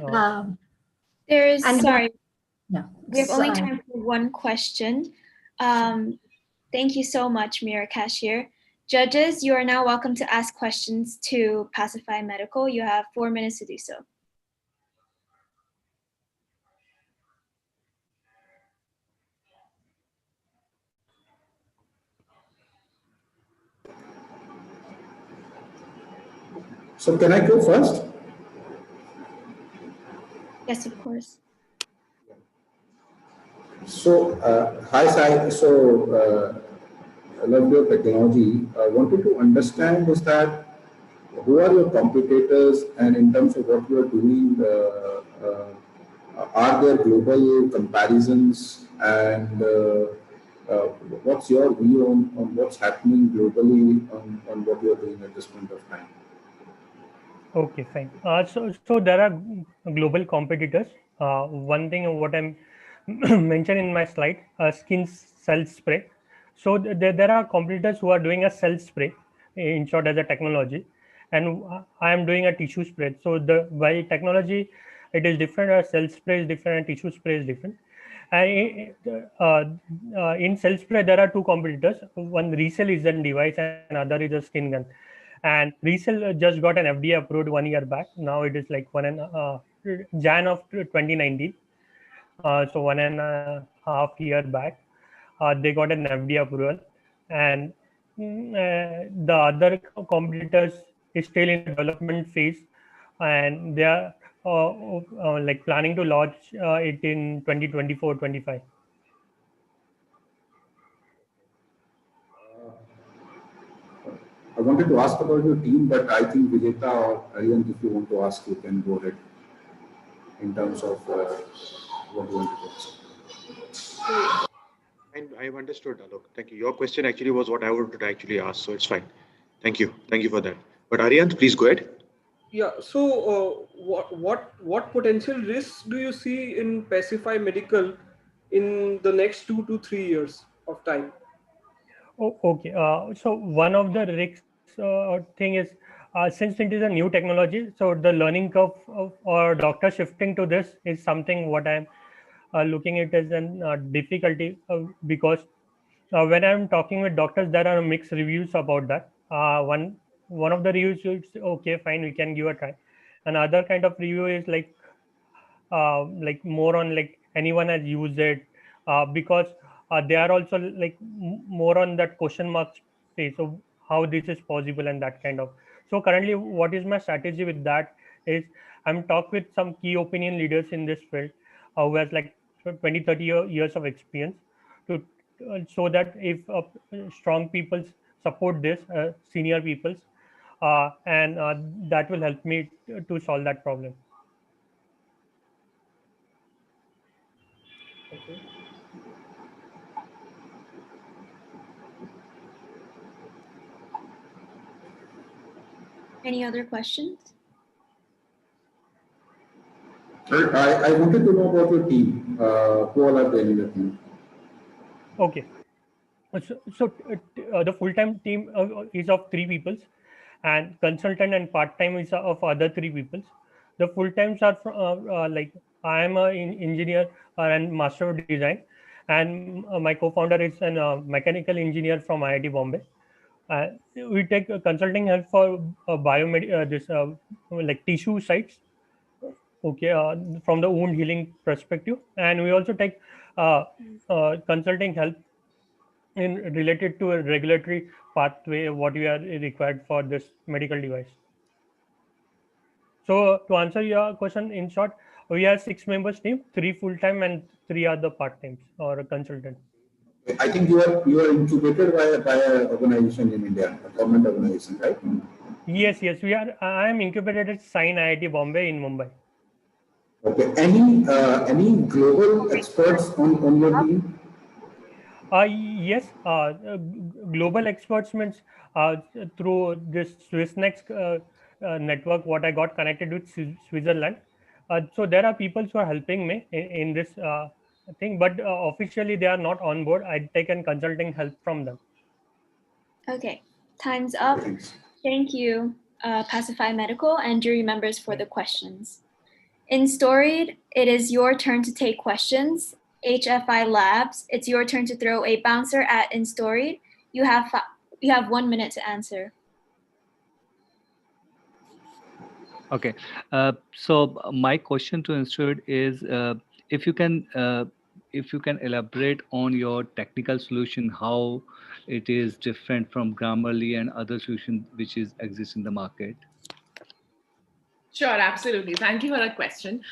sorry, yeah, we have only time for one question. Thank you so much, Mira Cashier. Judges, you are now welcome to ask questions to Pacify Medical. You have 4 minutes to do so. So can I go first? Yes, of course. So, hi, Sai. So, I love your technology. I wanted to understand is that who are your competitors, and in terms of what you are doing, are there global comparisons, and what's your view on what's happening globally on what you are doing at this point of time? Okay, fine. So there are global competitors. One thing what I'm mentioned in my slide, skin cell spray. So there are competitors who are doing a cell spray, in short, as a technology, and I am doing a tissue spray. So the by technology, it is different. A cell spray is different, and tissue spray is different. In cell spray, there are two competitors. One resell is a device, and other is a skin gun. And resell just got an FDA approved 1 year back. Now it is like Jan of 2019. So 1.5 year back, they got an FDA approval, and the other competitors is still in the development phase, and they are like planning to launch it in 2024-25. I wanted to ask about your team, but I think Vijeta or Aryan, if you want to ask, you can go ahead in terms of what you want to ask. And I've understood, Alok. Thank you. Your question actually was what I wanted to actually ask, so it's fine. Thank you. Thank you for that. But Aryan, please go ahead. Yeah. So, what potential risks do you see in Pacify Medical in the next 2 to 3 years of time? Oh, okay. So one of the risks thing is since it is a new technology, so the learning curve or doctor shifting to this is something what I'm looking at as an difficulty because when I'm talking with doctors, there are mixed reviews about that. One of the reviews is okay, fine, we can give a try. Another kind of review is like like more on like anyone has used it, because they are also like more on that question mark space of how this is possible and that kind of. So currently what is my strategy with that is I'm talk with some key opinion leaders in this field, who has like 20-30 years of experience, to so that if strong people support this, senior peoples, and that will help me to solve that problem. Okay. Any other questions? I wanted to know about your team. Who all are there in your team? Okay. The full-time team is of 3 people, and consultant and part-time is of other 3 people. The full-times are like I am an engineer and master of design, and my co-founder is an mechanical engineer from IIT Bombay. We take consulting help for biomed this like tissue sites, okay, from the wound healing perspective, and we also take consulting help in related to a regulatory pathway what we are required for this medical device. So to answer your question in short, we have 6 members team, 3 full-time and 3 other part-times or a consultant. I think you are incubated by an organization in India, a government organization, right? Yes, we are. I am incubated at Sign IIT Bombay in Mumbai. Okay. Any global experts on your team? Yes, global experts means through this SwissNext network, what I got connected with Switzerland. So there are people who are helping me in this thing, but officially they are not on board. I taken consulting help from them. Okay, time's up. Thank you, Pacify Medical and jury members for the questions. In Storied, it is your turn to take questions. HFI Labs, it's your turn to throw a bouncer at Instoried. You have 1 minute to answer. Okay, so my question to Instoried is if you can elaborate on your technical solution, how it is different from Grammarly and other solutions which exist in the market. Sure, absolutely. Thank you for that question.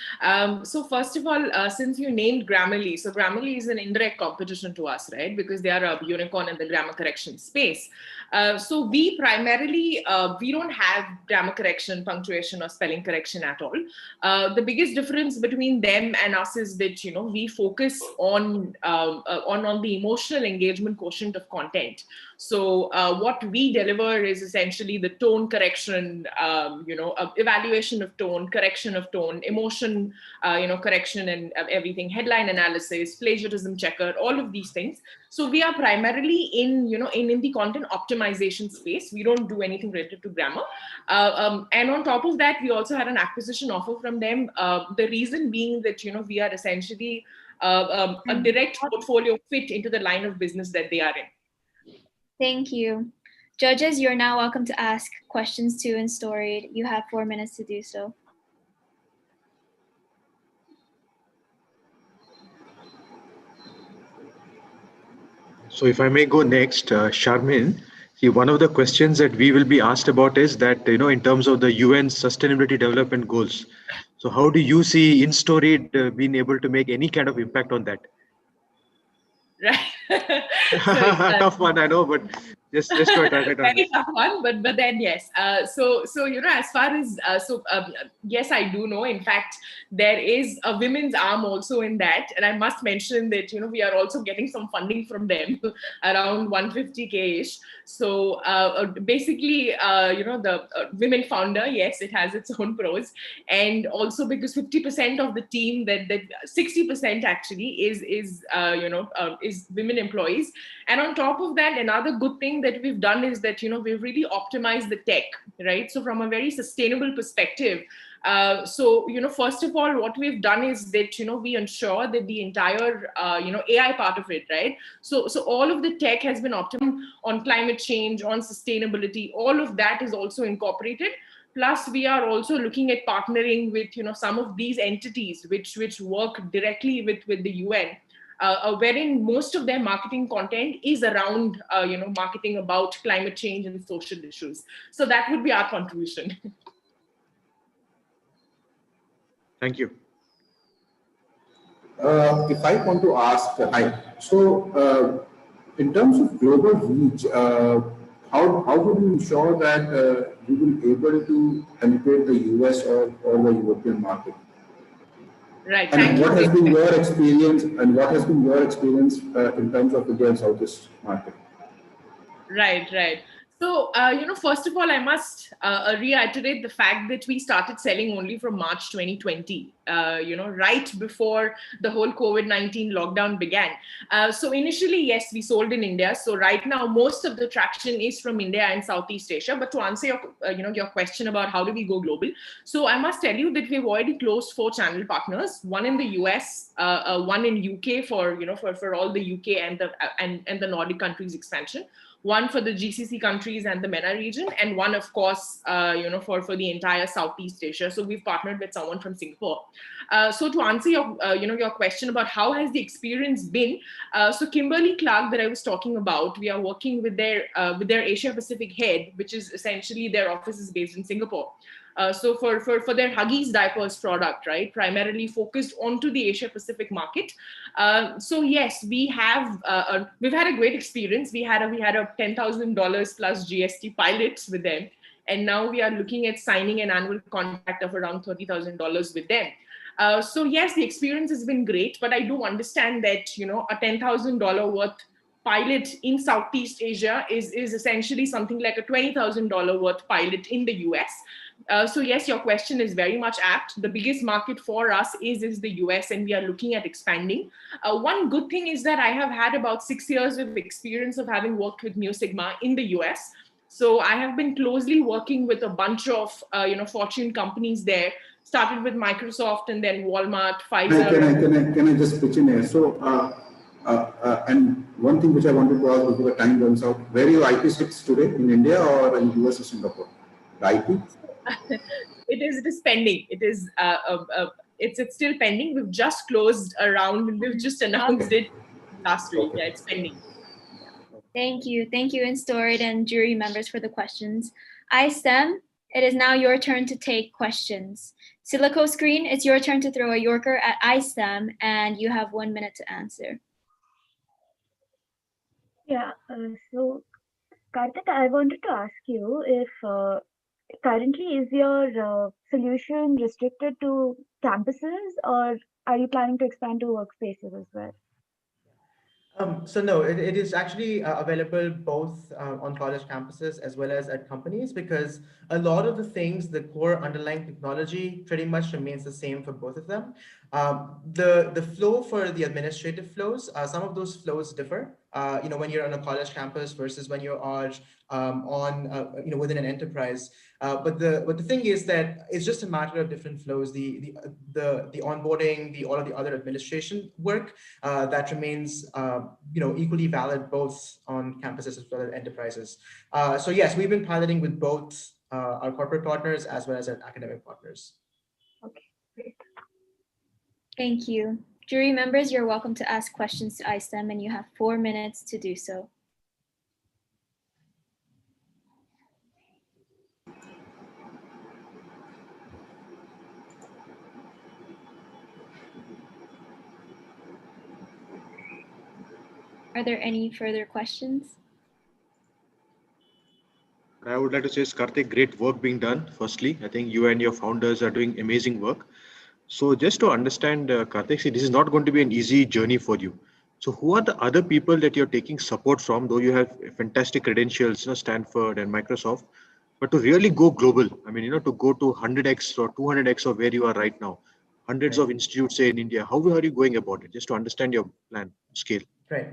So first of all, since you named Grammarly, so Grammarly is an indirect competition to us, right? Because they are a unicorn in the grammar correction space. So we primarily, we don't have grammar correction, punctuation, or spelling correction at all. The biggest difference between them and us is that, you know, we focus on the emotional engagement quotient of content. So what we deliver is essentially the tone correction, evaluation of tone, correction of tone, emotion, correction and everything, headline analysis, plagiarism checker, all of these things. So we are primarily in the content optimization space. We don't do anything related to grammar. And on top of that, we also had an acquisition offer from them. The reason being that, we are essentially a direct portfolio fit into the line of business that they are in. Thank you. Judges, you're now welcome to ask questions to Instoried. You have 4 minutes to do so. So if I may go next, Sharmin, see, one of the questions that we will be asked about is that, in terms of the UN Sustainability Development Goals, so how do you see Instoried being able to make any kind of impact on that? Right. Tough one, I know, but just to attack it on. Very tough one, but then yes. So as far as yes, I do know. In fact, there is a women's arm also in that, and I must mention that we are also getting some funding from them, around 150K ish. So basically, the women founder, yes, it has its own pros, and also because 50% of the team, that 60% actually is women employees, and on top of that, another good thing that we've done is that we've really optimized the tech, right? So from a very sustainable perspective, first of all, what we've done is that we ensure that the entire AI part of it, right? So all of the tech has been optimized on climate change, on sustainability. All of that is also incorporated. Plus, we are also looking at partnering with some of these entities which work directly with the UN, wherein most of their marketing content is around marketing about climate change and social issues. So that would be our contribution. Thank you. If I want to ask, in terms of global reach, how would you ensure that you will be able to penetrate the US or the European market? Right. And what has been your experience? And what has been your experience in terms of India and Southeast market? Right. So, first of all, I must reiterate the fact that we started selling only from March 2020, right before the whole COVID-19 lockdown began. So initially, yes, we sold in India. So right now, most of the traction is from India and Southeast Asia. But to answer your question about how do we go global, so I must tell you that we've already closed 4 channel partners, one in the US, one in UK for all the UK and the Nordic countries expansion, one for the GCC countries and the MENA region, and one, of course, for the entire Southeast Asia. So we've partnered with someone from Singapore. So to answer your question about how has the experience been, so Kimberly Clark that I was talking about, we are working with their Asia Pacific head, which is essentially their office is based in Singapore. So for their Huggies diapers product, right, primarily focused onto the Asia Pacific market. So yes, we've had a great experience. We had a $10,000 plus GST pilot with them, and now we are looking at signing an annual contract of around $30,000 with them. So yes, the experience has been great, but I do understand that a $10,000 worth pilot in Southeast Asia is essentially something like a $20,000 worth pilot in the US. So yes, your question is very much apt. The biggest market for us is the US, and we are looking at expanding. One good thing is that I have had about 6 years of experience of having worked with Mu Sigma in the US. So I have been closely working with a bunch of Fortune companies there. Started with Microsoft and then Walmart, Pfizer. Can I just pitch in here? So, and one thing which I wanted to ask before the time runs out, where your IP sits today, in India or in US or Singapore? The IP? It is pending. It is it's still pending. We've just closed a round and we've just announced it last week. Yeah, it's pending. Thank you, Instored and jury members for the questions. iStem, it is now your turn to take questions. Silico Screen, it's your turn to throw a Yorker at iStem, and you have 1 minute to answer. Yeah, so Karthik, I wanted to ask you if currently is your solution restricted to campuses, or are you planning to expand to workspaces as well? So no, it is actually available both on college campuses as well as at companies, because a lot of the things, the core underlying technology pretty much remains the same for both of them. The flow for the administrative flows, some of those flows differ. When you're on a college campus versus when you are within an enterprise. But the thing is that it's just a matter of different flows. The onboarding, all of the other administration work that remains equally valid both on campuses as well as enterprises. So yes, we've been piloting with both our corporate partners as well as our academic partners. Okay, great. Thank you. Jury members, you're welcome to ask questions to iStem, and you have 4 minutes to do so. Are there any further questions? I would like to say, Karthik, great work being done. Firstly, I think you and your founders are doing amazing work. So just to understand, Karthik, see, this is not going to be an easy journey for you. So who are the other people that you're taking support from, though you have fantastic credentials, Stanford and Microsoft, but to really go global, I mean, to go to 100x or 200x of where you are right now, hundreds of institutes, say in India, how are you going about it? Just to understand your plan, scale. Right.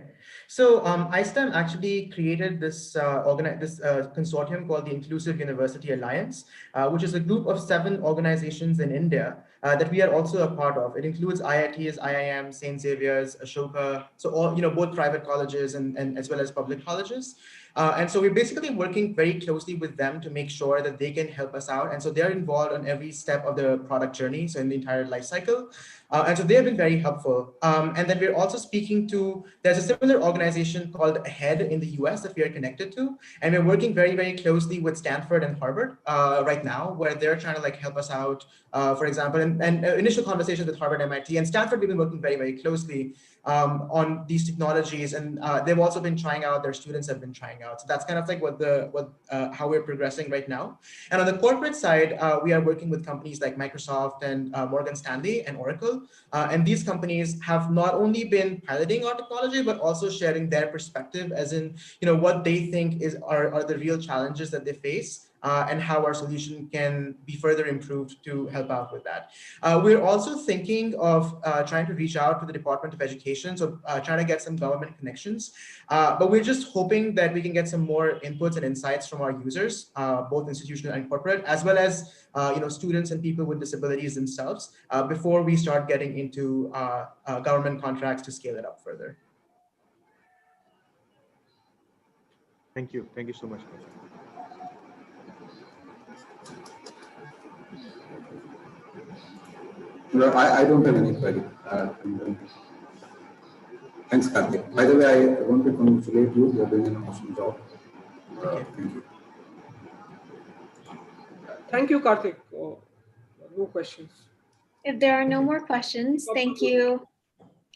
So iStem actually created this consortium called the Inclusive University Alliance, which is a group of 7 organizations in India that we are also a part of. It includes IITs, IIM, St. Xavier's, Ashoka, so all both private colleges and as well as public colleges. And so we're basically working very closely with them to make sure that they can help us out. And so they're involved on every step of the product journey, so in the entire life cycle. And so they have been very helpful. And then we're also speaking to, there's a similar organization called AHEAD in the US that we are connected to. And we're working very, very closely with Stanford and Harvard right now, where they're trying to like help us out, for example, and initial conversations with Harvard, MIT, and Stanford, we've been working very, very closely on these technologies. And they've also been trying out, their students have been trying out. So that's kind of like how we're progressing right now. And on the corporate side, we are working with companies like Microsoft and Morgan Stanley and Oracle. And these companies have not only been piloting our technology, but also sharing their perspective, as in, what they think are the real challenges that they face. And how our solution can be further improved to help out with that. We're also thinking of trying to reach out to the Department of Education, so trying to get some government connections. But we're just hoping that we can get some more inputs and insights from our users, both institutional and corporate, as well as students and people with disabilities themselves, before we start getting into government contracts to scale it up further. Thank you. Thank you so much. No, I don't have any query. Thanks, Karthik. By the way, I want to congratulate you. You're doing an awesome job. Thank you. Thank you, Karthik. No questions. If there are no more questions, thank you.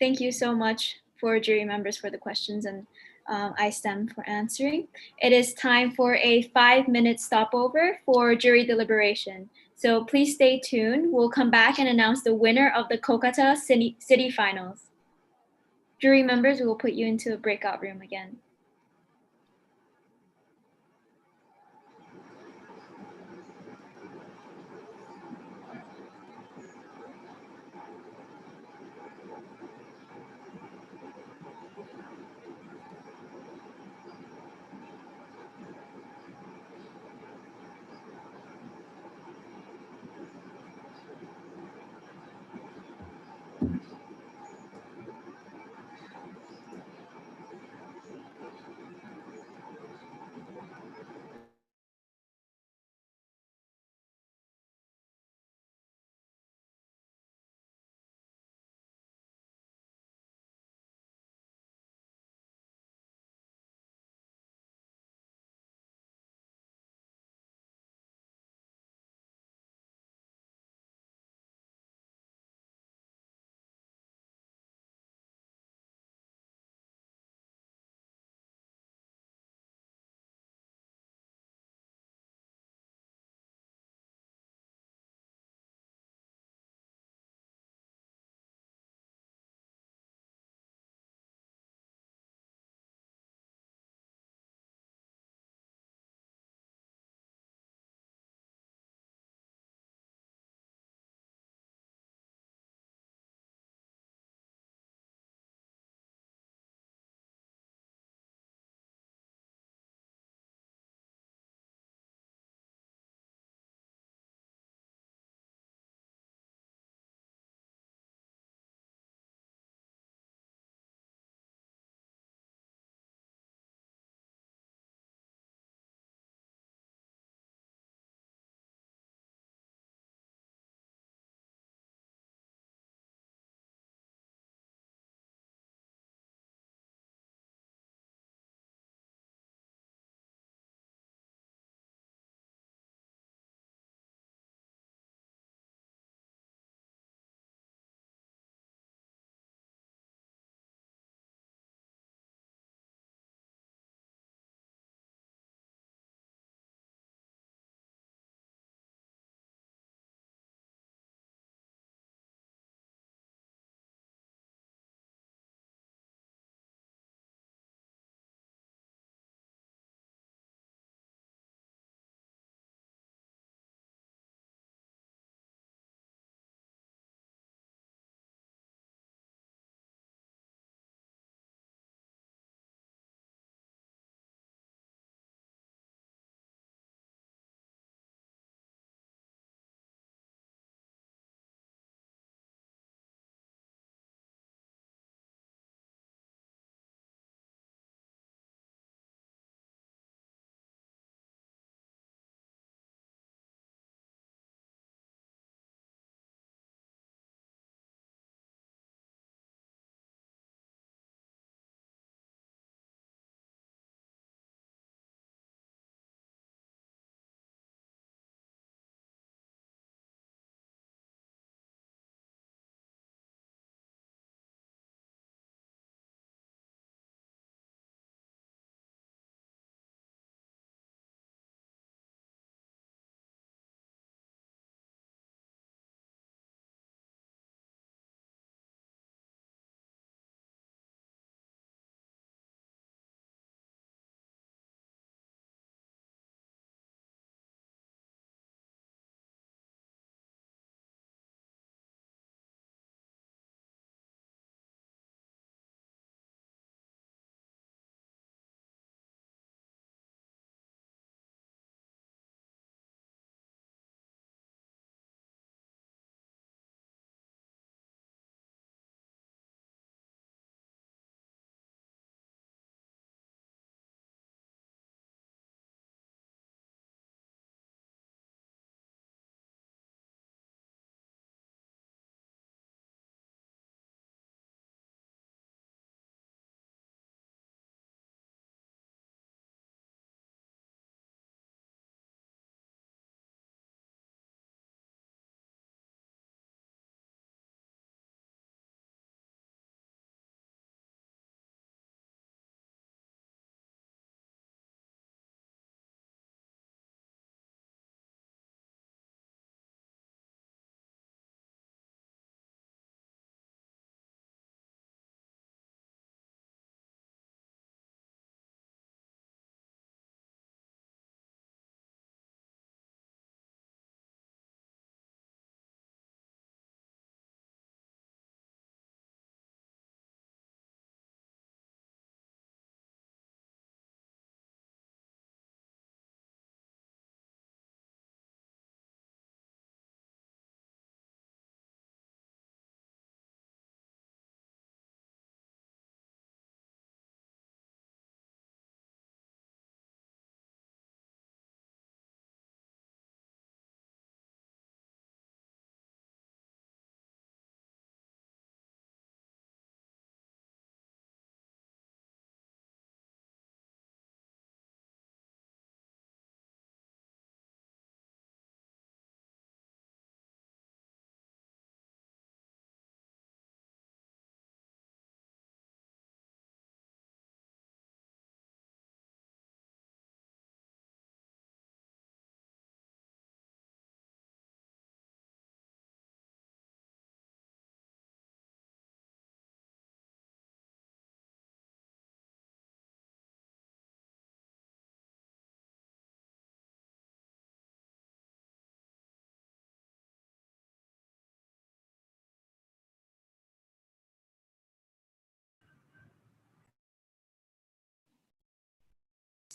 Thank you so much for jury members for the questions and iSTEM for answering. It is time for a 5-minute stopover for jury deliberation. So please stay tuned. We'll come back and announce the winner of the Kolkata City Finals. Jury members, we will put you into a breakout room again.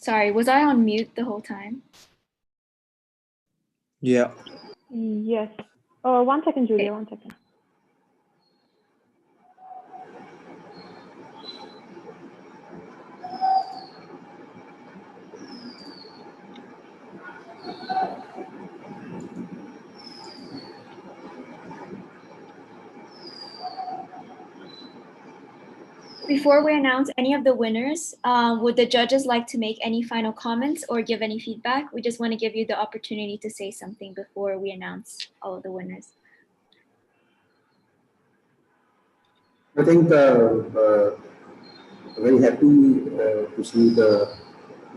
Sorry, was I on mute the whole time? Yeah. Yes. 1 second, Julia, 1 second. Before we announce any of the winners, would the judges like to make any final comments or give any feedback? We just want to give you the opportunity to say something before we announce all of the winners. I think very happy to see the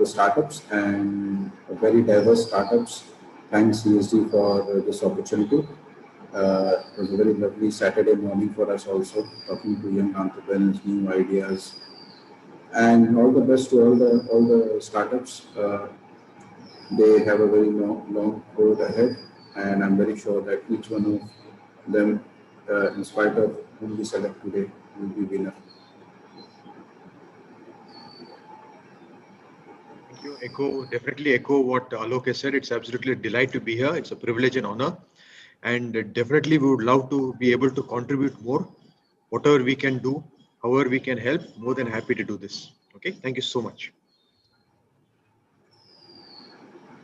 startups and very diverse startups. Thanks ESG for this opportunity. It was a very lovely Saturday morning for us also, talking to young entrepreneurs, new ideas, and all the best to all the startups. They have a very long road ahead, and I'm very sure that each one of them, in spite of whom we select today, will be winner. Thank you. Definitely echo what Alok has said. It's absolutely a delight to be here. It's a privilege and honor. And definitely we would love to be able to contribute more. Whatever we can do, however we can help, more than happy to do this. Okay, thank you so much.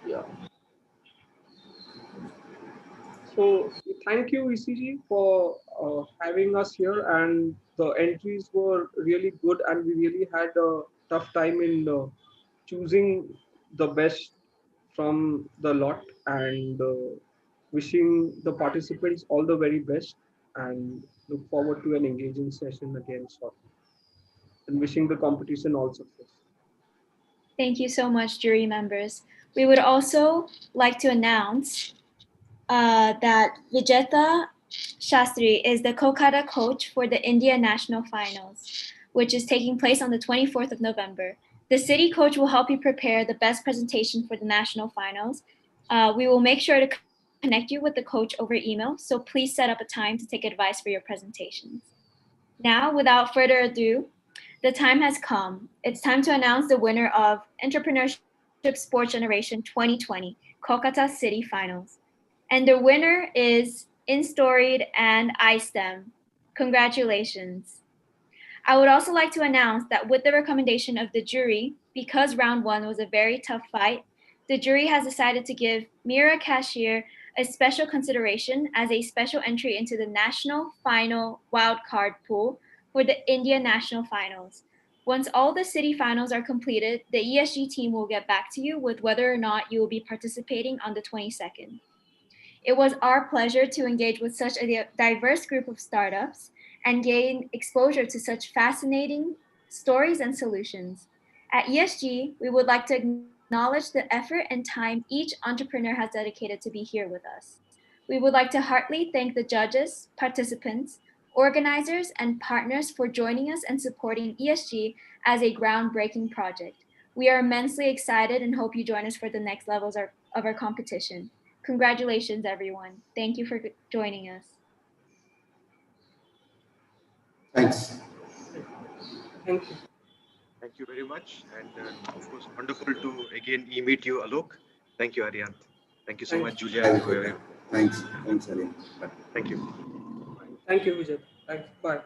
Yeah. So thank you, ECG, for having us here, and the entries were really good, and we really had a tough time in choosing the best from the lot, and wishing the participants all the very best, and look forward to an engaging session again shortly, and wishing the competition all success. Thank you so much, jury members. We would also like to announce that Vijeta Shastri is the Kolkata coach for the India National Finals, which is taking place on the 24th of November. The city coach will help you prepare the best presentation for the national finals. We will make sure to connect you with the coach over email, so please set up a time to take advice for your presentations. Now, without further ado, the time has come. It's time to announce the winner of Entrepreneurship Sports Generation 2020 Kolkata City Finals. And the winner is InStoried and iSTEM. Congratulations. I would also like to announce that with the recommendation of the jury, because round one was a very tough fight, the jury has decided to give Mira Cashier a special consideration as a special entry into the national final wildcard pool for the India National Finals. Once all the city finals are completed, the ESG team will get back to you with whether or not you will be participating on the 22nd. It was our pleasure to engage with such a diverse group of startups and gain exposure to such fascinating stories and solutions. At ESG, we would like to acknowledge the effort and time each entrepreneur has dedicated to be here with us. We would like to heartily thank the judges, participants, organizers, and partners for joining us and supporting ESG as a groundbreaking project. We are immensely excited and hope you join us for the next levels of our competition. Congratulations, everyone. Thank you for joining us. Thanks. Thank you. Thank you very much. And of course, wonderful to again meet you, Alok. Thank you, Ariant. Thank you so much, Julia. Thanks, Ariant. Thank you. Thank you, Vijay. Thanks. Bye.